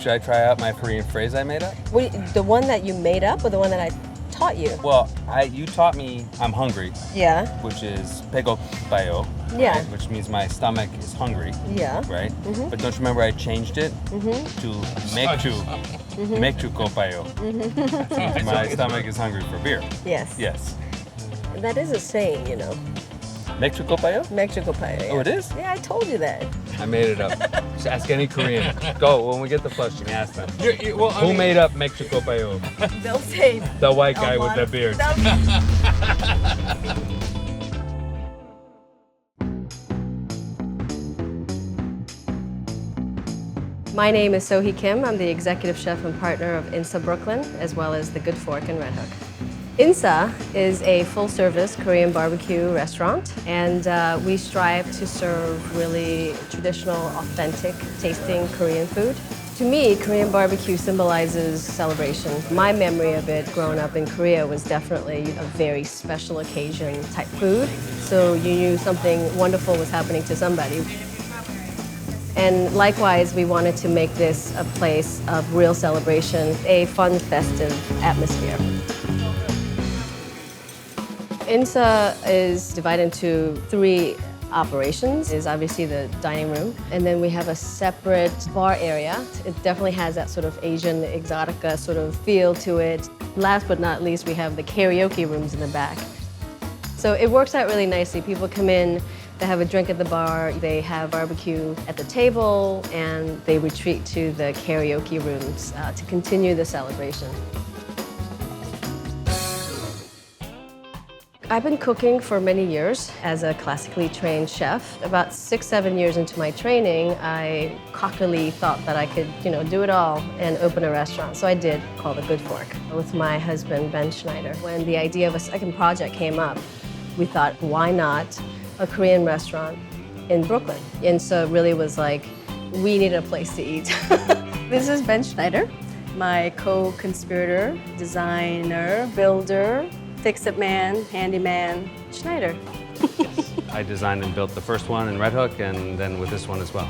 Should I try out my Korean phrase I made up? The one that you made up or the one that I taught you? Well, you taught me I'm hungry. Yeah. Which is 배고파요. Yeah. Right? Which means my stomach is hungry. Yeah. Right? Mm-hmm. But don't you remember I changed it to 맥주 고파요. My stomach is hungry for beer. Yes. Yes. That is a saying, you know. 맥주 고파요? 맥주 고파요. Yeah. Oh, it is? Yeah, I told you that. I made it up. Just ask any Korean. Go, when we get the flush, you can ask them. Well, Who made up 맥주 고파요? They'll say The white guy with the beard. My name is Sohui Kim. I'm the executive chef and partner of INSA Brooklyn, as well as the Good Fork in Red Hook. INSA is a full-service Korean barbecue restaurant, and we strive to serve really traditional, authentic tasting Korean food. To me, Korean barbecue symbolizes celebration. My memory of it growing up in Korea was definitely a very special occasion type food, so you knew something wonderful was happening to somebody. And likewise, we wanted to make this a place of real celebration, a fun, festive atmosphere. INSA is divided into 3 operations. Is obviously the dining room, and then we have a separate bar area. It definitely has that sort of Asian exotica sort of feel to it. Last but not least, we have the karaoke rooms in the back. So it works out really nicely. People come in, they have a drink at the bar, they have barbecue at the table, and they retreat to the karaoke rooms to continue the celebration. I've been cooking for many years as a classically trained chef. About 6-7 years into my training, I cockily thought that I could, do it all and open a restaurant. So I did, called the Good Fork, with my husband, Ben Schneider. When the idea of a second project came up, we thought, why not a Korean restaurant in Brooklyn? And so it really was like, we needed a place to eat. This is Ben Schneider, my co-conspirator, designer, builder, fix-it man, handyman, Schneider. I designed and built the first one in Red Hook, and then with this one as well.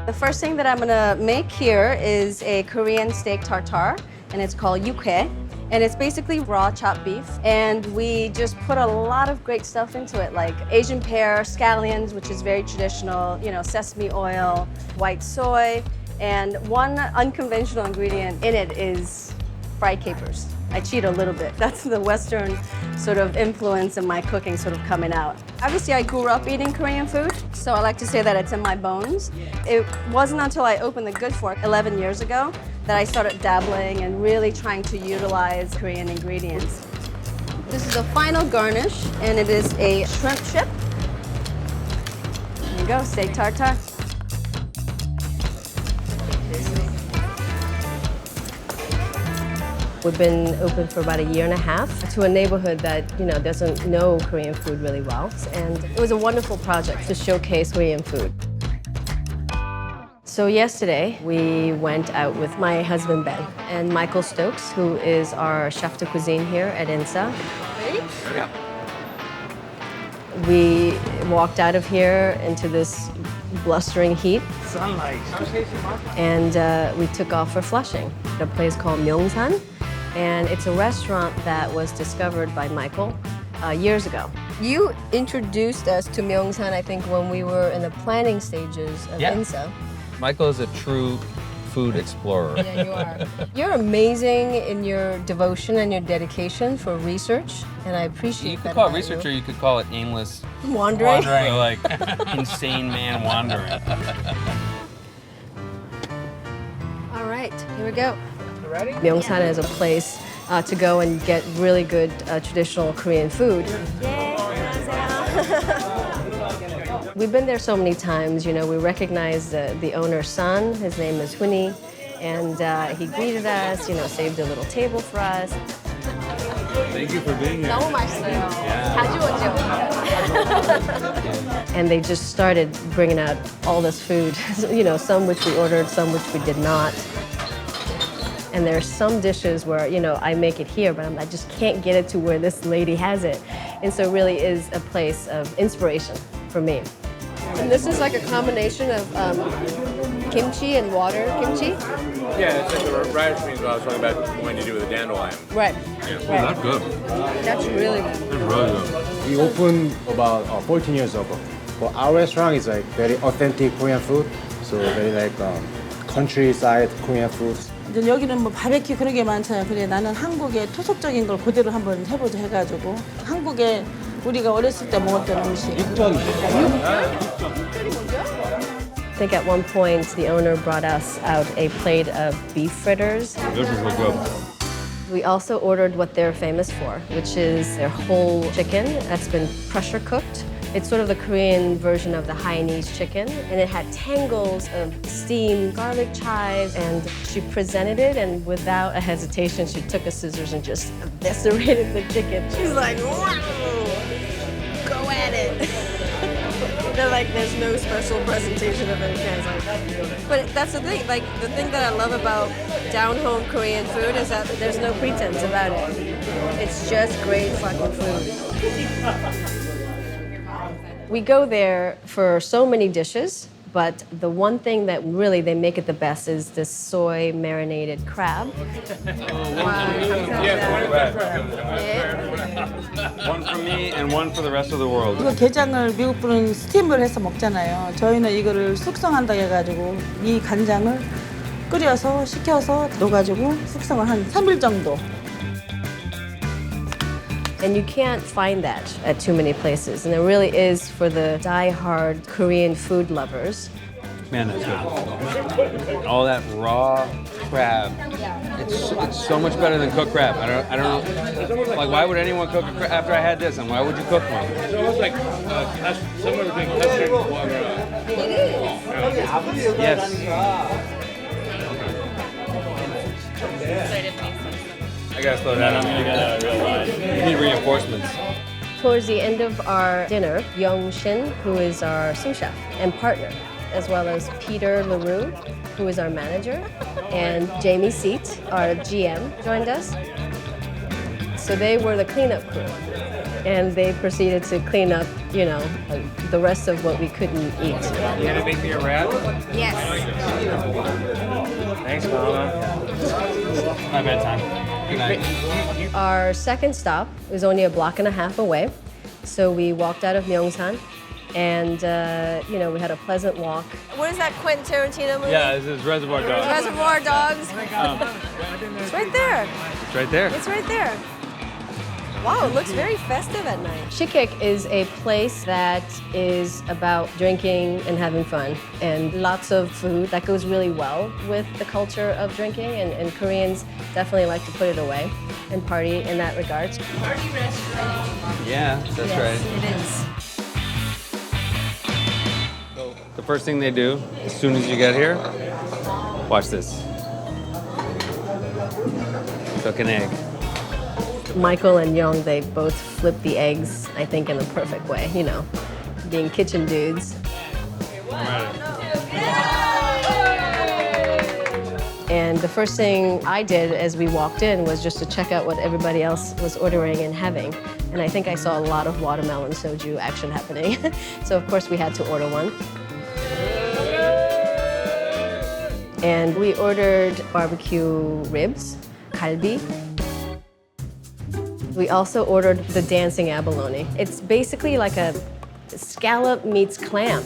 The first thing that I'm gonna make here is a Korean steak tartare, and it's called yukhae. And it's basically raw chopped beef, and we just put a lot of great stuff into it, like Asian pear, scallions, which is very traditional, sesame oil, white soy, and one unconventional ingredient in it is fried capers. I cheat a little bit. That's the Western sort of influence in my cooking sort of coming out. Obviously, I grew up eating Korean food, so I like to say that it's in my bones. It wasn't until I opened the Good Fork 11 years ago that I started dabbling and really trying to utilize Korean ingredients. This is the final garnish, and it is a shrimp chip. There you go, steak tartare. We've been open for about 1.5 years to a neighborhood that, doesn't know Korean food really well. And it was a wonderful project to showcase Korean food. So yesterday, we went out with my husband, Ben, and Michael Stokes, who is our chef de cuisine here at INSA. Ready? Yeah. We walked out of here into this blustering heat. Sunlight. And we took off for Flushing at a place called Myung San. And it's a restaurant that was discovered by Michael years ago. You introduced us to Myung San, I think, when we were in the planning stages of INSA. Michael is a true food explorer. Yeah, you are. You're amazing in your devotion and your dedication for research, and I appreciate that. You could call it about research, you. or you could call it aimless Wandering. Or like insane man wandering. All right, here we go. You ready? Myung San is a place to go and get really good traditional Korean food. We've been there so many times, we recognize the owner's son. His name is Huni, and he greeted us, saved a little table for us. Thank you for being here. 너무 맛있어요. 자주 오죠. And they just started bringing out all this food, some which we ordered, some which we did not. And there are some dishes where, I make it here, but I just can't get it to where this lady has it. And so it really is a place of inspiration for me. And this is like a combination of kimchi and water kimchi. Yeah, it's like the radish beans I was talking about when you do with the dandelion. Right. That's good. That's really good. It's really good. We opened about 14 years ago. But our restaurant is like very authentic Korean food. So very like countryside Korean food. 이제 여기는 뭐 바베큐 그런 게 많잖아요. 그래 나는 한국의 토속적인 걸 그대로 한번 해보자 해가지고 한국에 우리가 어렸을 때 먹었던 음식. I think at one point the owner brought us out a plate of beef fritters. This is real good. We also ordered what they're famous for, which is their whole chicken that's been pressure cooked. It's sort of the Korean version of the Hainese chicken, and it had tangles of steamed garlic chives, and she presented it, and without a hesitation, she took a scissors and just eviscerated the chicken. She's like, wow, go at it. They're like, there's no special presentation of any kind. But that's the thing, like, the thing that I love about down-home Korean food is that there's no pretense about it. It's just great fucking food. We go there for so many dishes, but the one thing that really they make it the best is this soy marinated crab. One for me and one for the rest of the world. 이거 게장을 미국 분은 스팀을 해서 먹잖아요. 저희는 이거를 숙성한다 해가지고 이 간장을 끓여서 식혀서 넣어가지고 숙성을 한 3일 정도. And you can't find that at too many places. And it really is for the die-hard Korean food lovers. Man, that's good. All that raw crab. It's so much better than cooked crab. I don't know. Like, why would anyone cook a crab after I had this? And why would you cook one? It's almost like somewhere between custard and foie gras. Yes. I gotta slow down. You need reinforcements. Towards the end of our dinner, Myung San, who is our sous chef and partner, as well as Peter LaRue, who is our manager, and Jamie Seat, our GM, joined us. So they were the cleanup crew, and they proceeded to clean up, you know, the rest of what we couldn't eat. You gonna make me a wrap? Yes. Thanks, Mama. My bedtime. Good night. Our second stop was only a block and a half away, so we walked out of Myung San, and you know, we had a pleasant walk. What is that Quentin Tarantino movie? Yeah, this is Reservoir Dogs. Reservoir Dogs. It's right there. It's right there. It's right there. Wow, it looks very festive at night. Sik Gaek is a place that is about drinking and having fun, and lots of food that goes really well with the culture of drinking, and Koreans definitely like to put it away and party in that regard. Party restaurant. Yeah, that's Yes, right. it is. The first thing they do, as soon as you get here, watch this. Cook an egg. Michael and Young, they both flip the eggs, I think, in the perfect way, you know, being kitchen dudes. And the first thing I did as we walked in was just to check out what everybody else was ordering and having. And I think I saw a lot of watermelon soju action happening. So of course we had to order one. And we ordered barbecue ribs, kalbi. We also ordered the dancing abalone. It's basically like a scallop meets clam.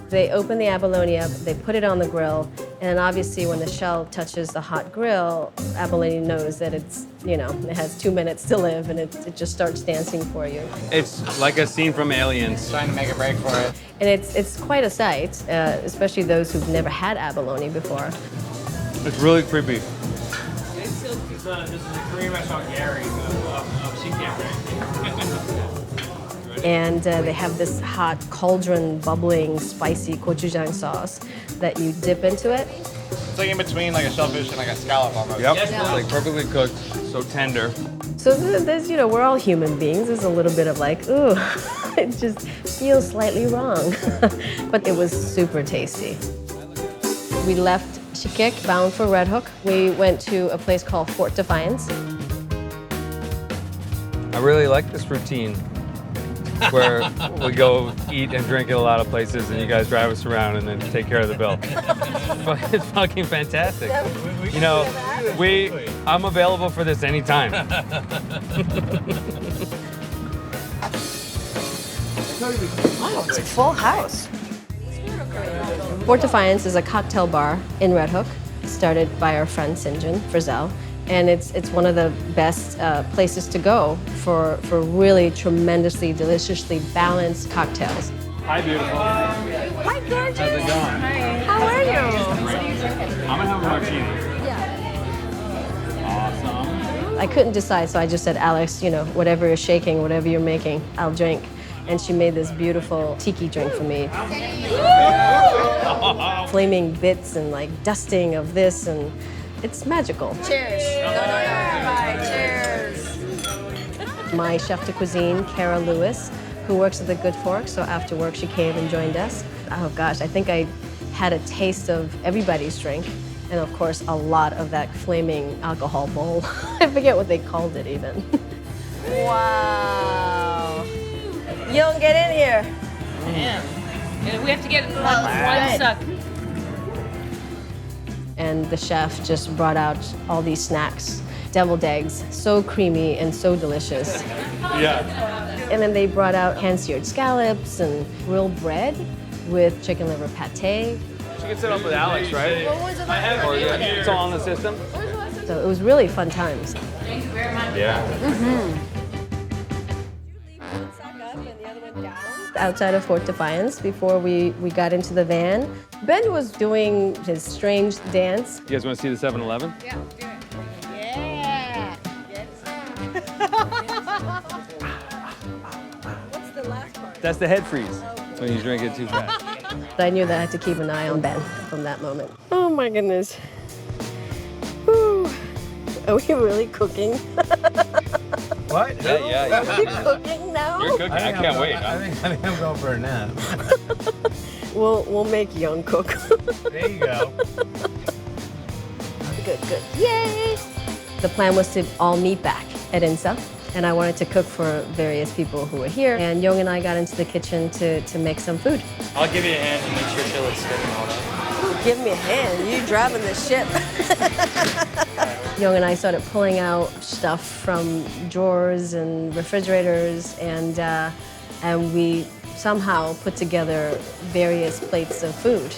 They open the abalone up, they put it on the grill, and obviously when the shell touches the hot grill, abalone knows that it's, you know, it has 2 minutes to live, and it just starts dancing for you. It's like a scene from Aliens. Trying to make a break for it. And it's quite a sight, especially those who've never had abalone before. It's really creepy. This is a Korean restaurant, Gary, of Sik Gaek. And they have this hot cauldron, bubbling, spicy gochujang sauce that you dip into it. It's like in between like a shellfish and like a scallop almost. Yep. It's like perfectly cooked, so tender. So there's, you know, we're all human beings. There's a little bit of like, ooh, it just feels slightly wrong. But it was super tasty. We left Sik Gaek, bound for Red Hook. We went to a place called Fort Defiance. I really like this routine. where we go eat and drink at a lot of places, and you guys drive us around and then take care of the bill. It's fucking fantastic. You know, I'm available for this anytime. Wow, it's a full house. Fort Defiance is a cocktail bar in Red Hook, started by our friend Sinjin Frizzell. And it's one of the best places to go for really tremendously, deliciously balanced cocktails. Hi, beautiful. Hi, gorgeous. How's it going? Hi. How are you? I'm gonna have a martini. Awesome. I couldn't decide, so I just said, Alex, you know, whatever you're shaking, whatever you're making, I'll drink. And she made this beautiful tiki drink for me. Flaming bits and like dusting of this, and it's magical. Cheers. Cheers. My chef de cuisine, Kara Lewis, who works at the Good Fork, so after work she came and joined us. Oh gosh, I think I had a taste of everybody's drink, and of course a lot of that flaming alcohol bowl. I forget what they called it even. Wow. Young, get in here. Yeah. We have to get one suck. And the chef just brought out all these snacks. Deviled eggs, so creamy and so delicious. Yeah. And then they brought out hand-seared scallops and grilled bread with chicken liver pate. She can set up with Alex, right? Or it's all on the system? So it was really fun times. Yeah. Outside of Fort Defiance, before we got into the van, Ben was doing his strange dance. You guys want to see the 7-Eleven? Yeah, do it. Yeah. What's the last part? That's the head freeze when you drink it too fast. I knew that I had to keep an eye on Ben from that moment. Oh my goodness. Whew. Are we really cooking? What? Yeah. Are we cooking now? You're cooking. I can't wait. I think I'm going for a nap. We'll make Young cook. There you go. Good. Yay! The plan was to all meet back at INSA, and I wanted to cook for various people who were here. And Young and I got into the kitchen to make some food. I'll give you a hand to make sure Chili's good and all that. Give me a hand, you driving the ship. Young and I started pulling out stuff from drawers and refrigerators, and we somehow put together various plates of food.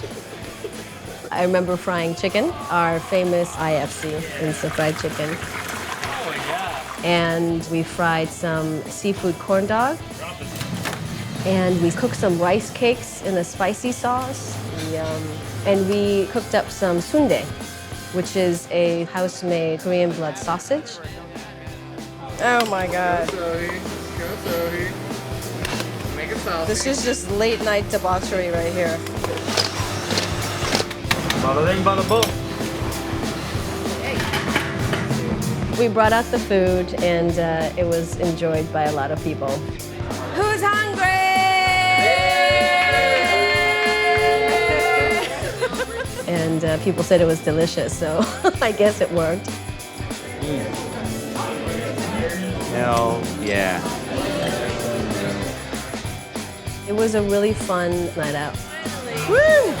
I remember frying chicken, our famous IFC, INSA fried chicken. Oh my God. And we fried some seafood corn dog. And we cooked some rice cakes in a spicy sauce. Yum. And we cooked up some sundae, which is a house-made Korean blood sausage. Oh my God. This is just late night debauchery right here. Bada bing, bada boom. We brought out the food, and it was enjoyed by a lot of people. Who's hungry? And people said it was delicious, so I guess it worked. Hell yeah. It was a really fun night out. Woo!